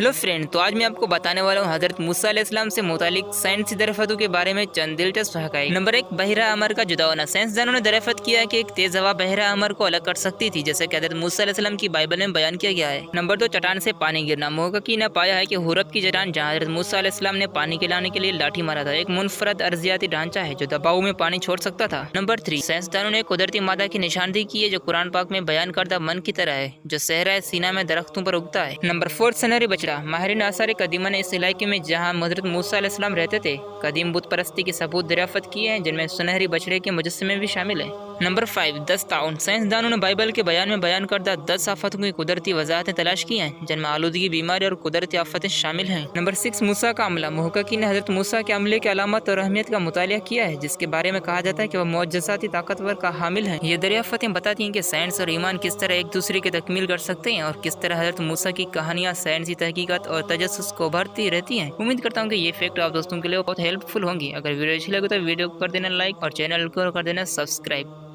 Hello friend, तो आज मैं आपको बताने वाला हूँ हजरत मूसा अलैहिस्सलाम से मुतालिक साइंसी दरियाफ्तों के बारे में चंद दिलचस्प हक़ाइक़। नंबर 1, बहरा अमर का जुदा होना। साइंसदानों ने दरियाफ्त किया कि एक तेज हवा बहरा अमर को अलग कर सकती थी, जैसे कि हजरत मूसा अलैहिस्सलाम की बाइबल में बयान किया गया है। नंबर 2, चट्टान से पानी गिरना। मुहक्किकीन ने पाया है कि हुरब की चट्टान, जहाँ हजरत मूसा अलैहिस्सलाम ने पानी के लाने के लिए लाठी मारा था, एक मुनफरद अर्जियाती ढांचा है जो दबाव में पानी छोड़ सकता था। नंबर 3, साइंसदानों ने कुदरती मादा की निशानदेही की है जो कुरान पाक में बयान करदा मन की तरह है, जो सहरा सीना में दरख्तों पर उगता है। नंबर 4, सुनहरी बछड़ा। माहिरीन आसार कदीमा ने इस इलाके में जहाँ हजरत मूसा अलैहिस्सलाम रहते थे, कदीम बुत परस्ती के सबूत दरियाफ्त किए हैं, जिनमें सुनहरी बछड़े के मुजस्समे भी शामिल हैं। नंबर 5, 10 ताउन। साइंसदानों ने बाइबल के बयान में बयान करदा 10 आफतों की कुदरती वजाहतें तलाश की हैं, जिनमें आलूदगी, बीमारी और कुदरती आफतें शामिल हैं। नंबर 6, मूसा का अमला। मुहक्किकीन ने हजरत मूसा के अमले के अलामत और अहमियत का मुतालिया किया है, जिसके बारे में कहा जाता है कि वह मुअज्जज़ाती ताकतवर का हामिल है। ये दरियाफ्तें बताती हैं कि साइंस और ईमान किस तरह एक दूसरे की तकमील कर सकते हैं और किस तरह हजरत मूसा की कहानियाँ साइंसी तहकीकात और तजस्सुस को उभरती रहती हैं। उम्मीद करता हूँ कि ये फैक्ट आप दोस्तों के लिए बहुत हेल्पफुल होंगी। अगर वीडियो अच्छी लगे तो वीडियो को कर देना लाइक और चैनल को कर देना सब्सक्राइब।